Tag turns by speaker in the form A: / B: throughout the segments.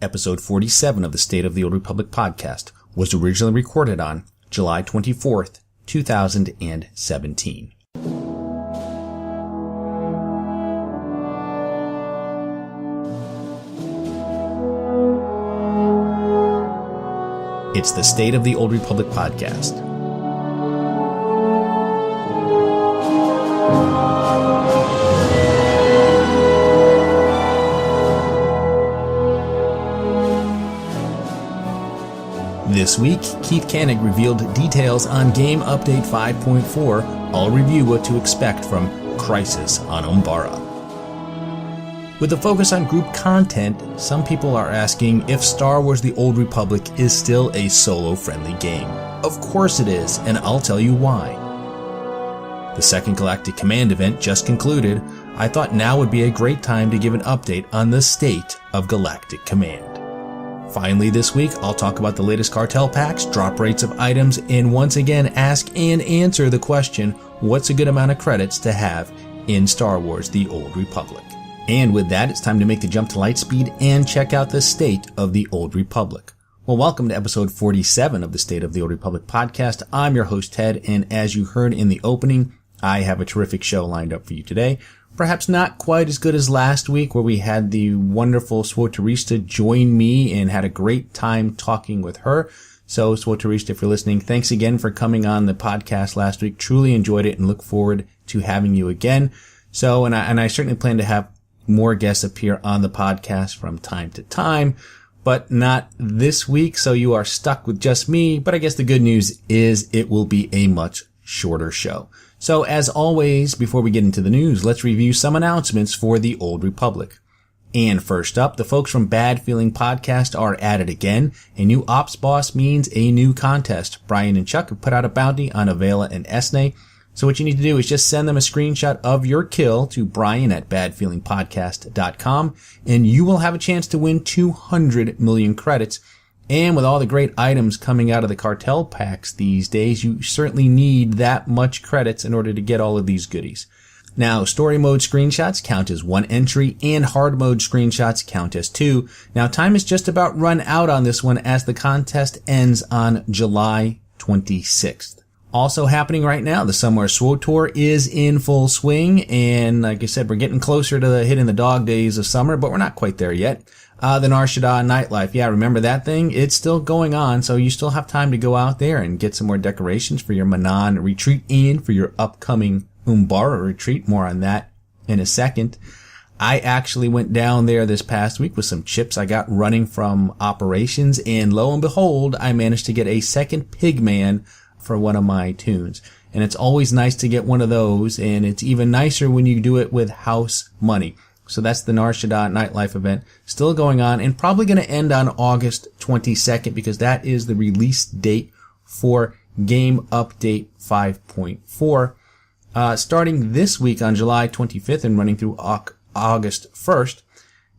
A: Episode 47 of the State of the Old Republic podcast was originally recorded on July 24th, 2017. It's the State of the Old Republic podcast. This week, Keith Kanneg revealed details on Game Update 5.4. I'll review what to expect from Crisis on Umbara. With a focus on group content, some people are asking if Star Wars The Old Republic is still a solo-friendly game. Of course it is, and I'll tell you why. The second Galactic Command event just concluded. I thought now would be a great time to give an update on the State of Galactic Command. Finally this week, I'll talk about the latest Cartel Packs, drop rates of items, and once again ask and answer the question, what's a good amount of credits to have in Star Wars The Old Republic? And with that, it's time to make the jump to Lightspeed and check out the State of the Old Republic. Well, welcome to episode 47 of the State of the Old Republic podcast. I'm your host, Ted, and as you heard in the opening, I have a terrific show lined up for you today. Perhaps not quite as good as last week, where we had the wonderful Swotarista join me and had a great time talking with her. So, Swotarista, if you're listening, thanks again for coming on the podcast last week. Truly enjoyed it and look forward to having you again. So, and I certainly plan to have more guests appear on the podcast from time to time, but not this week. So you are stuck with just me. But I guess the good news is it will be a much shorter show. So as always, before we get into the news, let's review some announcements for the Old Republic. And first up, the folks from Bad Feeling Podcast are at it again. A new ops boss means a new contest. Brian and Chuck have put out a bounty on Avela and Esne. So what you need to do is just send them a screenshot of your kill to brian@badfeelingpodcast.com, and you will have a chance to win 200 million credits. And with all the great items coming out of the Cartel Packs these days, you certainly need that much credits in order to get all of these goodies. Now, story mode screenshots count as 1 entry, and hard mode screenshots count as 2. Now, time is just about run out on this one as the contest ends on July 26th. Also happening right now, the Somewhere Swo Tour is in full swing, and like I said, we're getting closer to hitting the dog days of summer, but we're not quite there yet. The Nar Shaddaa nightlife, yeah, remember that thing? It's still going on, so you still have time to go out there and get some more decorations for your Manon retreat and for your upcoming Umbara retreat. More on that in a second. I actually went down there this past week with some chips I got running from operations, and lo and behold, I managed to get a second Pigman for one of my tunes. And it's always nice to get one of those, and it's even nicer when you do it with house money. So that's the Nar Shaddaa nightlife event still going on, and probably going to end on August 22nd because that is the release date for Game Update 5.4. Starting this week on July 25th and running through August 1st,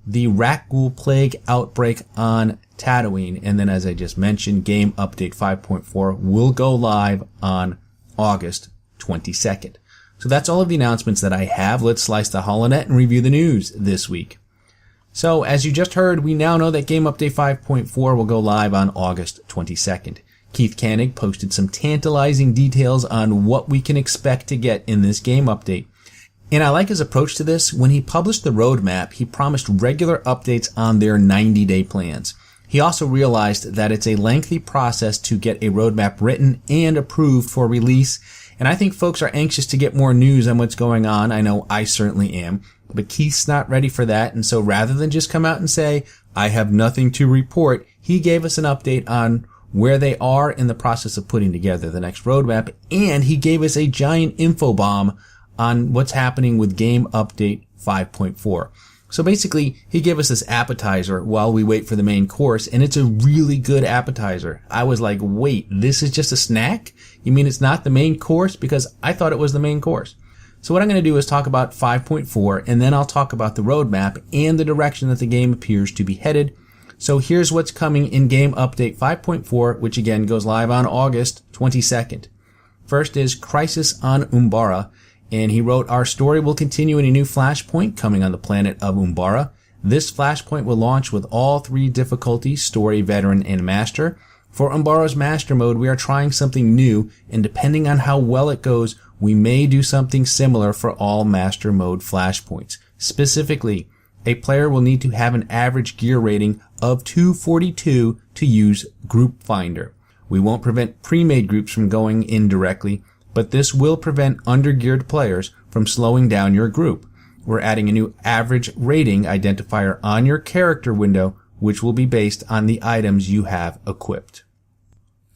A: the Rakghoul Plague outbreak on Tatooine, and then as I just mentioned, Game Update 5.4 will go live on August 22nd. So that's all of the announcements that I have. Let's slice the holonet and review the news this week. So as you just heard, we now know that Game Update 5.4 will go live on August 22nd. Keith Kanneg posted some tantalizing details on what we can expect to get in this game update. And I like his approach to this. When he published the roadmap, he promised regular updates on their 90-day plans. He also realized that it's a lengthy process to get a roadmap written and approved for release. And I think folks are anxious to get more news on what's going on. I know I certainly am. But Keith's not ready for that. And so rather than just come out and say, I have nothing to report, he gave us an update on where they are in the process of putting together the next roadmap. And he gave us a giant info bomb on what's happening with Game Update 5.4. So basically, he gave us this appetizer while we wait for the main course, and it's a really good appetizer. I was like, wait, this is just a snack? You mean it's not the main course? Because I thought it was the main course. So what I'm going to do is talk about 5.4, and then I'll talk about the roadmap and the direction that the game appears to be headed. So here's what's coming in Game Update 5.4, which again goes live on August 22nd. First is Crisis on Umbara. And he wrote, our story will continue in a new flashpoint coming on the planet of Umbara. This flashpoint will launch with all 3 difficulties, Story, Veteran, and Master. For Umbara's Master Mode, we are trying something new, and depending on how well it goes, we may do something similar for all Master Mode flashpoints. Specifically, a player will need to have an average gear rating of 242 to use Group Finder. We won't prevent pre-made groups from going in directly, but this will prevent under-geared players from slowing down your group. We're adding a new average rating identifier on your character window, which will be based on the items you have equipped.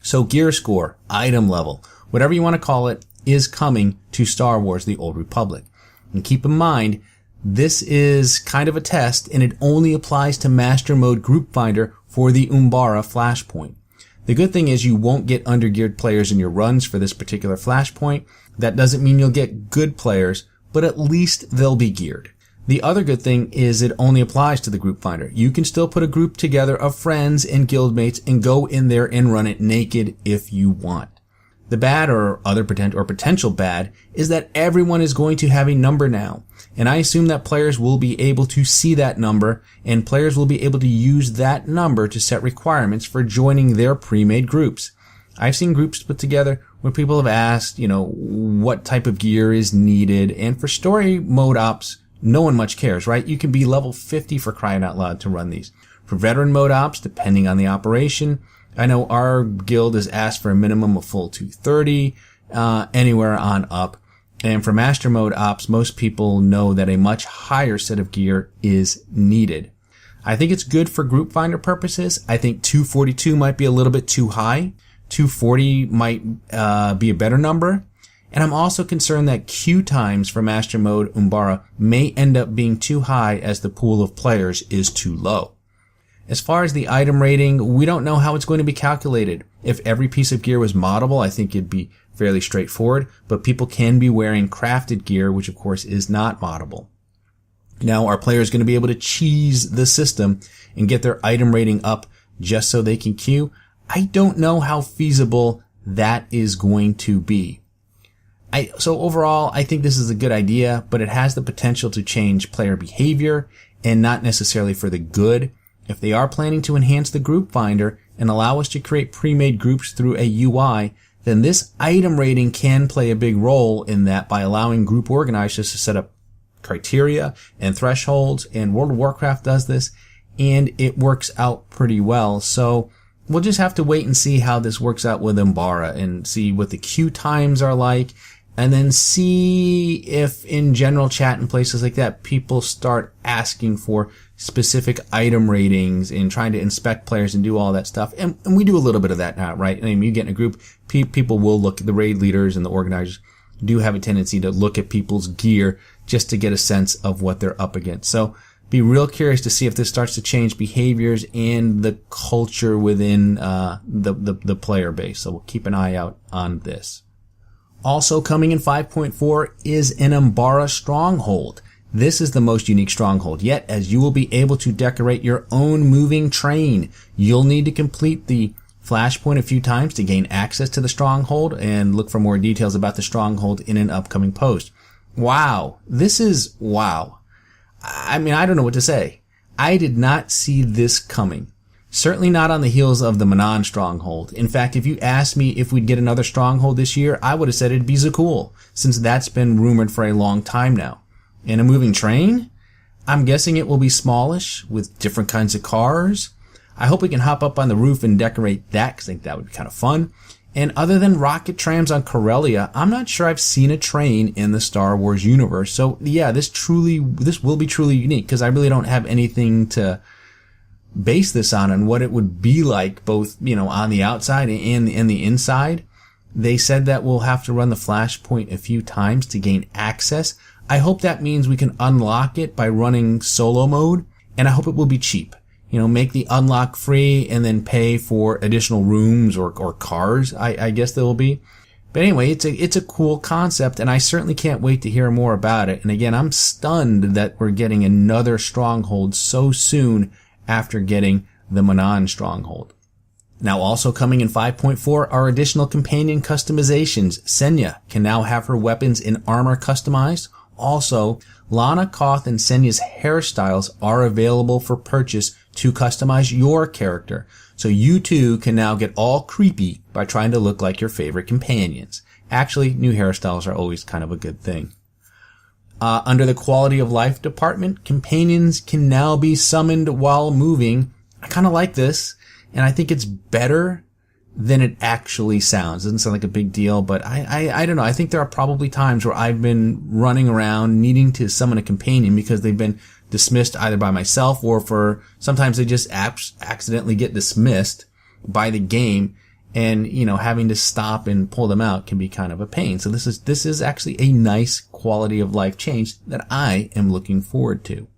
A: So gear score, item level, whatever you want to call it, is coming to Star Wars: The Old Republic. And keep in mind, this is kind of a test, and it only applies to Master Mode Group Finder for the Umbara flashpoint. The good thing is you won't get undergeared players in your runs for this particular flashpoint. That doesn't mean you'll get good players, but at least they'll be geared. The other good thing is it only applies to the Group Finder. You can still put a group together of friends and guildmates and go in there and run it naked if you want. The bad or potential bad is that everyone is going to have a number now. And I assume that players will be able to see that number, and players will be able to use that number to set requirements for joining their pre-made groups. I've seen groups put together where people have asked, what type of gear is needed. And for story mode ops, no one much cares, right? You can be level 50 for crying out loud to run these. For veteran mode ops, depending on the operation, I know our guild has asked for a minimum of full 230, anywhere on up. And for master mode ops, most people know that a much higher set of gear is needed. I think it's good for group finder purposes. I think 242 might be a little bit too high. 240 might be a better number. And I'm also concerned that queue times for Master Mode Umbara may end up being too high as the pool of players is too low. As far as the item rating, we don't know how it's going to be calculated. If every piece of gear was moddable, I think it'd be fairly straightforward, but people can be wearing crafted gear, which of course is not moddable. Now, are players going to be able to cheese the system and get their item rating up just so they can queue? I don't know how feasible that is going to be. So overall, I think this is a good idea, but it has the potential to change player behavior and not necessarily for the good. If they are planning to enhance the group finder and allow us to create pre-made groups through a UI, then this item rating can play a big role in that by allowing group organizers to set up criteria and thresholds, and World of Warcraft does this, and it works out pretty well. So we'll just have to wait and see how this works out with Umbara and see what the queue times are like, and then see if in general chat and places like that, people start asking for specific item ratings and trying to inspect players and do all that stuff. And we do a little bit of that now, right? I mean, you get in a group, people will look, the raid leaders and the organizers do have a tendency to look at people's gear just to get a sense of what they're up against. So be real curious to see if this starts to change behaviors and the culture within the player base. So we'll keep an eye out on this. Also coming in 5.4 is an Umbara Stronghold. This is the most unique stronghold yet, as you will be able to decorate your own moving train. You'll need to complete the flashpoint a few times to gain access to the stronghold, and look for more details about the stronghold in an upcoming post. Wow. This is wow. I mean, I don't know what to say. I did not see this coming. Certainly not on the heels of the Anon Stronghold. In fact, if you asked me if we'd get another stronghold this year, I would have said it'd be Zakul, since that's been rumored for a long time now. And a moving train? I'm guessing it will be smallish, with different kinds of cars. I hope we can hop up on the roof and decorate that, because I think that would be kind of fun. And other than rocket trams on Corellia, I'm not sure I've seen a train in the Star Wars universe. So yeah, this will be truly unique, because I really don't have anything to base this on and what it would be like, both, on the outside and the inside. They said that we'll have to run the flashpoint a few times to gain access. I hope that means we can unlock it by running solo mode, and I hope it will be cheap. Make the unlock free and then pay for additional rooms or cars, I guess there will be. But anyway, it's a cool concept, and I certainly can't wait to hear more about it. And again, I'm stunned that we're getting another stronghold so soon after getting the Anon Stronghold. Now also coming in 5.4 are additional companion customizations. Senya can now have her weapons and armor customized. Also, Lana, Koth, and Senya's hairstyles are available for purchase to customize your character. So you too can now get all creepy by trying to look like your favorite companions. Actually, new hairstyles are always kind of a good thing. Under the quality of life department, companions can now be summoned while moving. I kind of like this, and I think it's better than it actually sounds. Doesn't sound like a big deal, but I don't know. I think there are probably times where I've been running around needing to summon a companion because they've been dismissed either by myself or sometimes they just accidentally get dismissed by the game, and, having to stop and pull them out can be kind of a pain. So this is actually a nice quality of life change that I am looking forward to.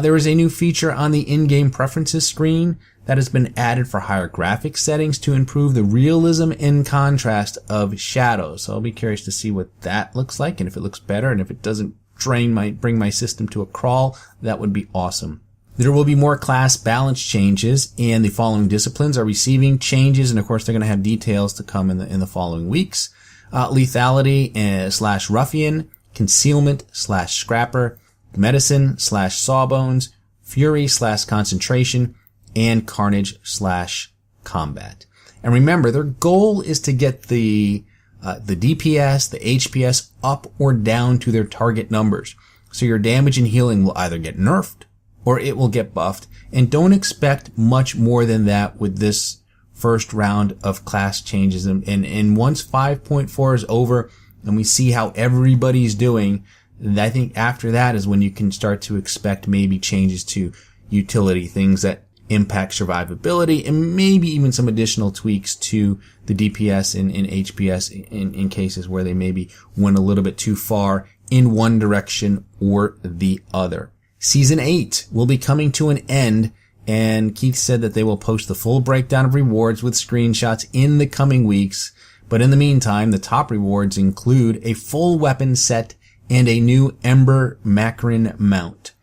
A: There is a new feature on the in-game preferences screen that has been added for higher graphics settings to improve the realism and contrast of shadows. So I'll be curious to see what that looks like, and if it looks better, and if it doesn't bring my system to a crawl, that would be awesome. There will be more class balance changes, and the following disciplines are receiving changes, and of course they're going to have details to come in the following weeks. Lethality / ruffian, concealment / scrapper, medicine / sawbones, fury / concentration, and carnage / combat. And remember, their goal is to get the DPS, the HPS up or down to their target numbers. So your damage and healing will either get nerfed or it will get buffed. And don't expect much more than that with this first round of class changes. And once 5.4 is over and we see how everybody's doing, I think after that is when you can start to expect maybe changes to utility, things that impact survivability, and maybe even some additional tweaks to the DPS and HPS in cases where they maybe went a little bit too far in one direction or the other. Season 8 will be coming to an end, and Keith said that they will post the full breakdown of rewards with screenshots in the coming weeks. But in the meantime, the top rewards include a full weapon set and a new Ember Macron mount.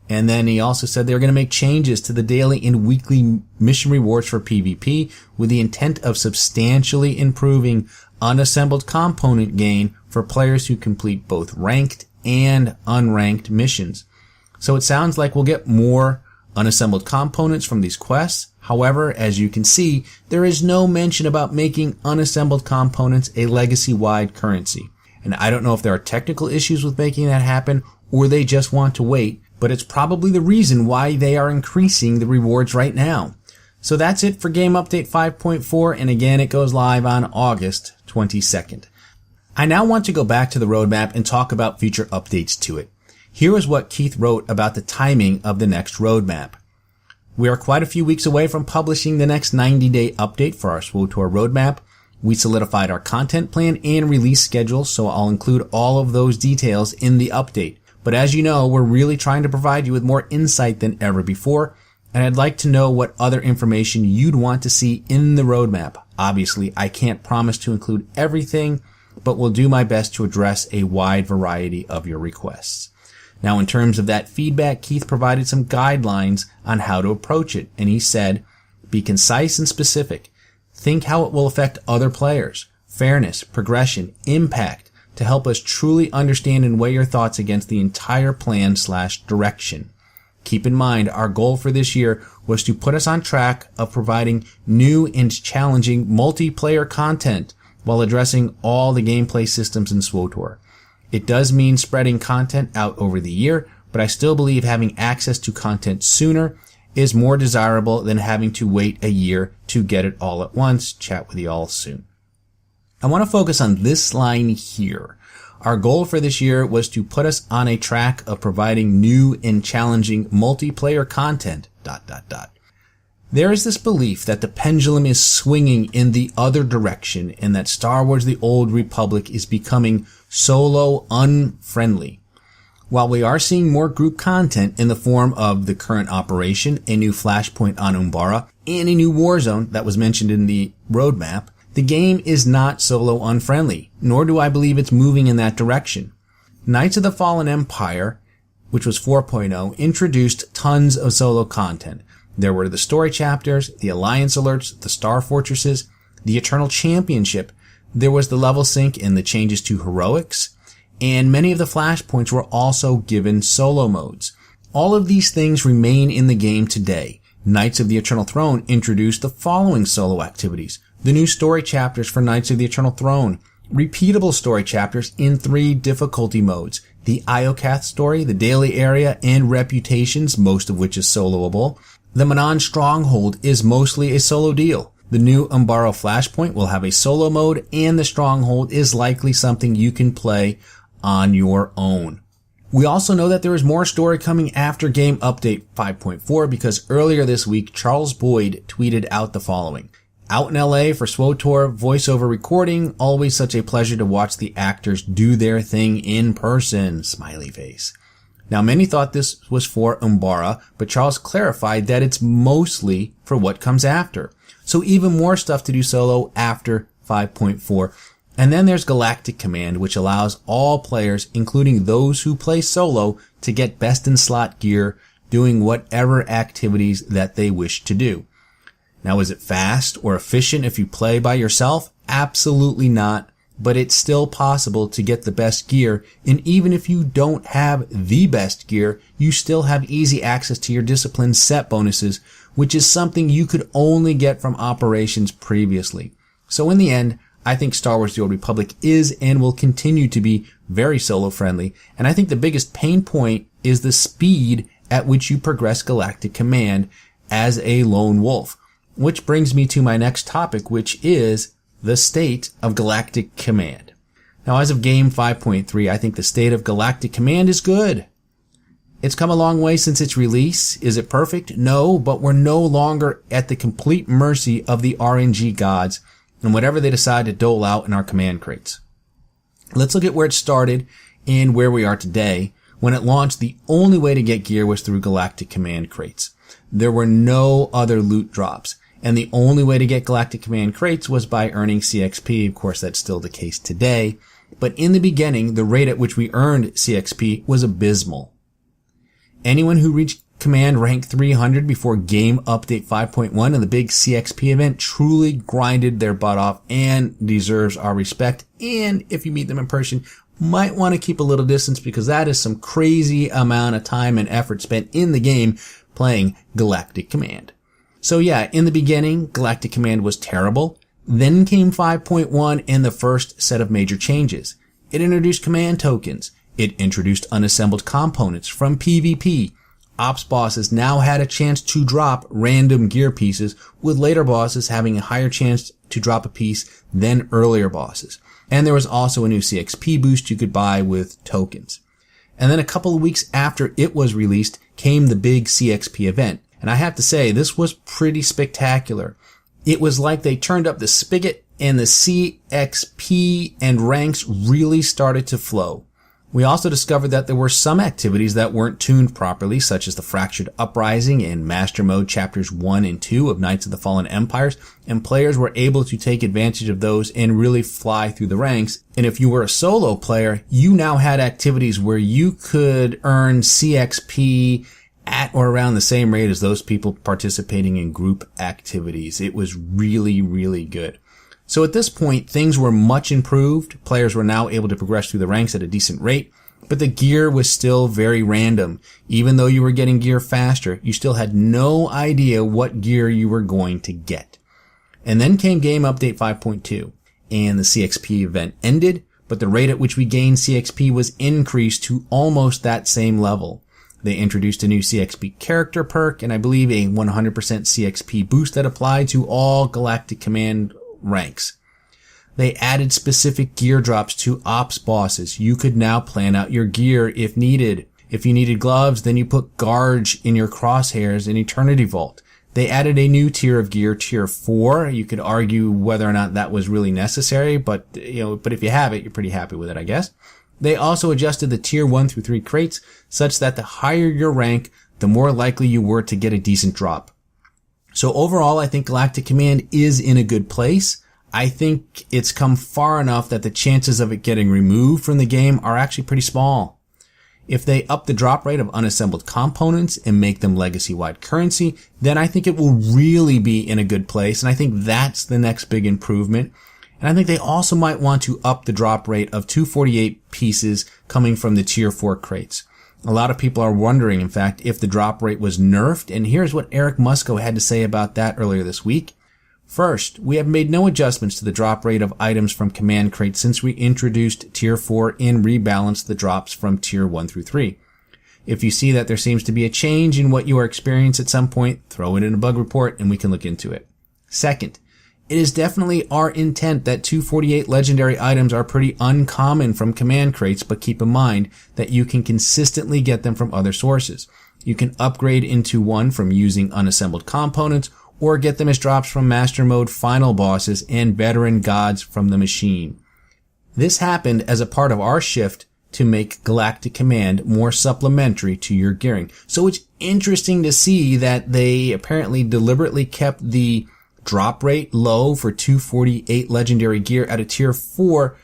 A: And then he also said they were going to make changes to the daily and weekly mission rewards for PvP with the intent of substantially improving unassembled component gain for players who complete both ranked and unranked missions. So it sounds like we'll get more unassembled components from these quests. However, as you can see, there is no mention about making unassembled components a legacy-wide currency. And I don't know if there are technical issues with making that happen or they just want to wait, but it's probably the reason why they are increasing the rewards right now. So that's it for Game Update 5.4, and again, it goes live on August 22nd. I now want to go back to the roadmap and talk about future updates to it. Here is what Keith wrote about the timing of the next roadmap. We are quite a few weeks away from publishing the next 90-day update for our SWTOR roadmap. We solidified our content plan and release schedule, so I'll include all of those details in the update. But as you know, we're really trying to provide you with more insight than ever before, and I'd like to know what other information you'd want to see in the roadmap. Obviously, I can't promise to include everything, but will do my best to address a wide variety of your requests. Now, in terms of that feedback, Keith provided some guidelines on how to approach it, and he said, be concise and specific. Think how it will affect other players, fairness, progression, impact, to help us truly understand and weigh your thoughts against the entire plan/direction. Keep in mind, our goal for this year was to put us on track of providing new and challenging multiplayer content while addressing all the gameplay systems in SWTOR. It does mean spreading content out over the year, but I still believe having access to content sooner is more desirable than having to wait a year to get it all at once. Chat with you all soon. I want to focus on this line here. Our goal for this year was to put us on a track of providing new and challenging multiplayer content, ... There is this belief that the pendulum is swinging in the other direction and that Star Wars The Old Republic is becoming solo unfriendly. While we are seeing more group content in the form of the current operation, a new flashpoint on Umbara, and a new war zone that was mentioned in the roadmap, the game is not solo unfriendly, nor do I believe it's moving in that direction. Knights of the Fallen Empire, which was 4.0, introduced tons of solo content. There were the story chapters, the alliance alerts, the star fortresses, the Eternal Championship. There was the level sync and the changes to heroics. and many of the flashpoints were also given solo modes. All of these things remain in the game today. Knights of the Eternal Throne introduced the following solo activities: the new story chapters for Knights of the Eternal Throne, repeatable story chapters in 3 difficulty modes, the Iocath story, the daily area, and reputations, most of which is soloable. The Anon Stronghold is mostly a solo deal. The new Umbara Flashpoint will have a solo mode, and the Stronghold is likely something you can play on your own. We also know that there is more story coming after Game Update 5.4 because earlier this week, Charles Boyd tweeted out the following: "Out in LA for SWTOR voiceover recording, always such a pleasure to watch the actors do their thing in person, smiley face." Now, many thought this was for Umbara, but Charles clarified that it's mostly for what comes after. So even more stuff to do solo after 5.4. And then there's Galactic Command, which allows all players, including those who play solo, to get best in slot gear, doing whatever activities that they wish to do. Now, is it fast or efficient if you play by yourself? Absolutely not, but it's still possible to get the best gear, and even if you don't have the best gear, you still have easy access to your discipline set bonuses, which is something you could only get from operations previously. So in the end, I think Star Wars The Old Republic is and will continue to be very solo friendly, and I think the biggest pain point is the speed at which you progress Galactic Command as a lone wolf. Which brings me to my next topic, which is the State of Galactic Command. Now, as of Game 5.3, I think the State of Galactic Command is good. It's come a long way since its release. Is it perfect? No, but we're no longer at the complete mercy of the RNG gods and whatever they decide to dole out in our command crates. Let's look at where it started and where we are today. When it launched, the only way to get gear was through Galactic Command crates. There were no other loot drops, and the only way to get Galactic Command crates was by earning CXP. Of course, that's still the case today. But in the beginning, the rate at which we earned CXP was abysmal. Anyone who reached Command rank 300 before Game Update 5.1 and the big CXP event truly grinded their butt off and deserves our respect. And if you meet them in person, might want to keep a little distance because that is some crazy amount of time and effort spent in the game playing Galactic Command. So yeah, in the beginning, Galactic Command was terrible. Then came 5.1 and the first set of major changes. It introduced command tokens. It introduced unassembled components from PvP. Ops bosses now had a chance to drop random gear pieces, with later bosses having a higher chance to drop a piece than earlier bosses. And there was also a new CXP boost you could buy with tokens. And then a couple of weeks after it was released came the big CXP event. And I have to say, this was pretty spectacular. It was like they turned up the spigot and the CXP and ranks really started to flow. We also discovered that there were some activities that weren't tuned properly, such as the Fractured Uprising and Master Mode Chapters 1 and 2 of Knights of the Fallen Empires, and players were able to take advantage of those and really fly through the ranks. And if you were a solo player, you now had activities where you could earn CXP at or around the same rate as those people participating in group activities. It was really, really good. So at this point, things were much improved. Players were now able to progress through the ranks at a decent rate, but the gear was still very random. Even though you were getting gear faster, you still had no idea what gear you were going to get. And then came Game Update 5.2, and the CXP event ended, but the rate at which we gained CXP was increased to almost that same level. They introduced a new CXP character perk, and I believe a 100% CXP boost that applied to all Galactic Command ranks. They added specific gear drops to ops bosses. You could now plan out your gear if needed. If you needed gloves, then you put Garge in your crosshairs in Eternity Vault. They added a new tier of gear, Tier 4. You could argue whether or not that was really necessary, but if you have it, you're pretty happy with it, I guess. They also adjusted the Tier 1 through 3 crates such that the higher your rank, the more likely you were to get a decent drop. So overall, I think Galactic Command is in a good place. I think it's come far enough that the chances of it getting removed from the game are actually pretty small. If they up the drop rate of unassembled components and make them legacy-wide currency, then I think it will really be in a good place, and I think that's the next big improvement. And I think they also might want to up the drop rate of 248 pieces coming from the Tier 4 crates. A lot of people are wondering, in fact, if the drop rate was nerfed, and here's what Eric Musco had to say about that earlier this week. First, we have made no adjustments to the drop rate of items from command crates since we introduced Tier 4 and rebalanced the drops from Tier 1 through 3. If you see that there seems to be a change in what you are experiencing at some point, throw it in a bug report and we can look into it. Second, it is definitely our intent that 248 legendary items are pretty uncommon from command crates, but keep in mind that you can consistently get them from other sources. You can upgrade into one from using unassembled components, or get them as drops from Master Mode final bosses and veteran gods from the machine. This happened as a part of our shift to make Galactic Command more supplementary to your gearing. So it's interesting to see that they apparently deliberately kept the drop rate low for 248 legendary gear at a Tier 4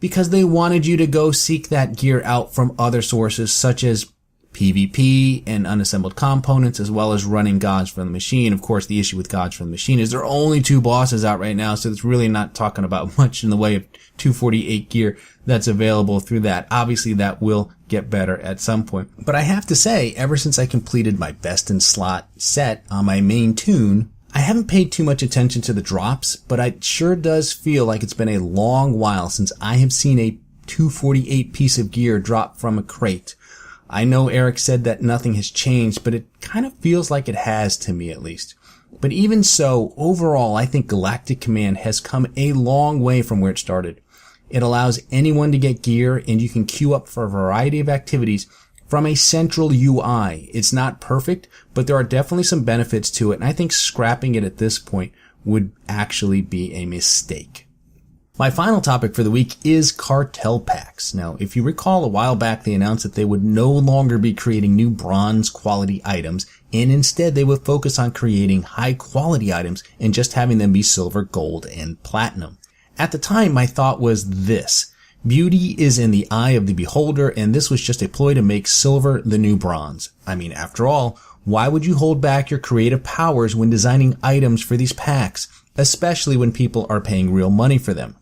A: because they wanted you to go seek that gear out from other sources such as PvP and unassembled components, as well as running gods from the machine. Of course, the issue with gods from the machine is there are only 2 bosses out right now, so it's really not talking about much in the way of 248 gear that's available through that. Obviously, that will get better at some point. But I have to say, ever since I completed my best in slot set on my main tune, I haven't paid too much attention to the drops, but it sure does feel like it's been a long while since I have seen a 248 piece of gear drop from a crate. I know Eric said that nothing has changed, but it kind of feels like it has to me at least. But even so, overall, I think Galactic Command has come a long way from where it started. It allows anyone to get gear, and you can queue up for a variety of activities from a central UI. It's not perfect, but there are definitely some benefits to it, and I think scrapping it at this point would actually be a mistake. My final topic for the week is Cartel Packs. Now, if you recall, a while back they announced that they would no longer be creating new bronze quality items, and instead they would focus on creating high quality items and just having them be silver, gold, and platinum. At the time, my thought was this: beauty is in the eye of the beholder, and this was just a ploy to make silver the new bronze. I mean, after all, why would you hold back your creative powers when designing items for these packs, especially when people are paying real money for them?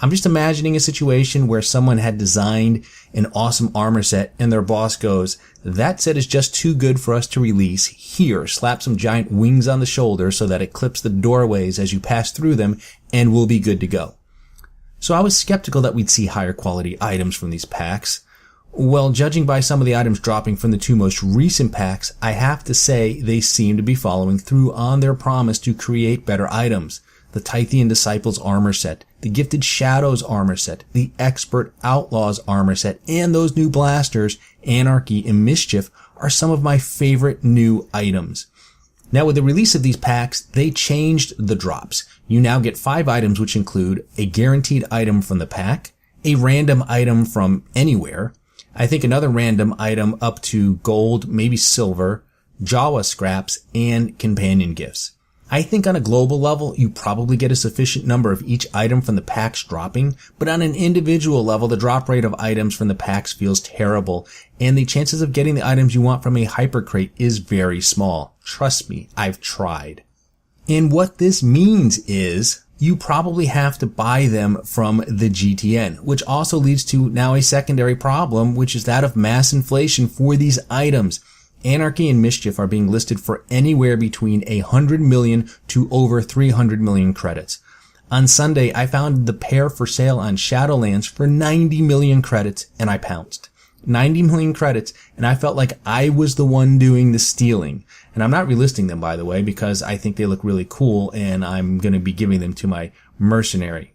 A: I'm just imagining a situation where someone had designed an awesome armor set and their boss goes, "That set is just too good for us to release. Here, slap some giant wings on the shoulder so that it clips the doorways as you pass through them and we'll be good to go." So I was skeptical that we'd see higher quality items from these packs. Well, judging by some of the items dropping from the 2 most recent packs, I have to say they seem to be following through on their promise to create better items. The Tythian Disciples armor set, the Gifted Shadows armor set, the Expert Outlaws armor set, and those new blasters, Anarchy and Mischief, are some of my favorite new items. Now, with the release of these packs, they changed the drops. You now get 5 items, which include a guaranteed item from the pack, a random item from anywhere, I think another random item up to gold, maybe silver, Jawa scraps, and companion gifts. I think on a global level, you probably get a sufficient number of each item from the packs dropping, but on an individual level, the drop rate of items from the packs feels terrible, and the chances of getting the items you want from a hyper crate is very small. Trust me, I've tried. And what this means is you probably have to buy them from the GTN, which also leads to now a secondary problem, which is that of mass inflation for these items. Anarchy and Mischief are being listed for anywhere between 100 million to over 300 million credits. On Sunday, I found the pair for sale on Shadowlands for 90 million credits, and I pounced. 90 million credits, and I felt like I was the one doing the stealing. And I'm not relisting them, by the way, because I think they look really cool, and I'm going to be giving them to my mercenary.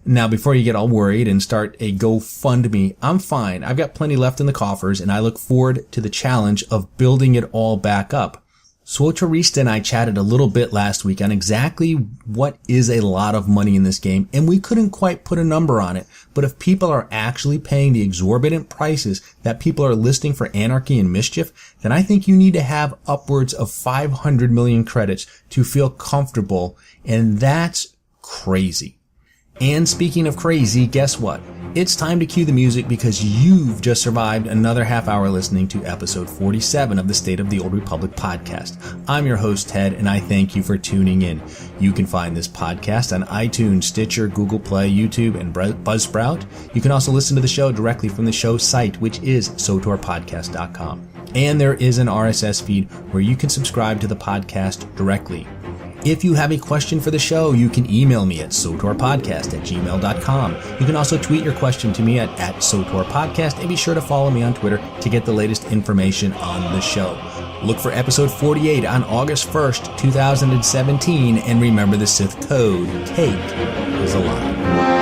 A: Now, before you get all worried and start a GoFundMe, I'm fine. I've got plenty left in the coffers, and I look forward to the challenge of building it all back up. Swotarista and I chatted a little bit last week on exactly what is a lot of money in this game, and we couldn't quite put a number on it. But if people are actually paying the exorbitant prices that people are listing for Anarchy and Mischief, then I think you need to have upwards of 500 million credits to feel comfortable, and that's crazy. And speaking of crazy, guess what? It's time to cue the music because you've just survived another half hour listening to episode 47 of the State of the Old Republic podcast. I'm your host, Ted, and I thank you for tuning in. You can find this podcast on iTunes, Stitcher, Google Play, YouTube, and Buzzsprout. You can also listen to the show directly from the show's site, which is sotorpodcast.com. And there is an RSS feed where you can subscribe to the podcast directly. If you have a question for the show, you can email me at sotorpodcast@gmail.com. You can also tweet your question to me at @sotorpodcast, and be sure to follow me on Twitter to get the latest information on the show. Look for episode 48 on August 1st, 2017, and remember the Sith code, Cake is alive.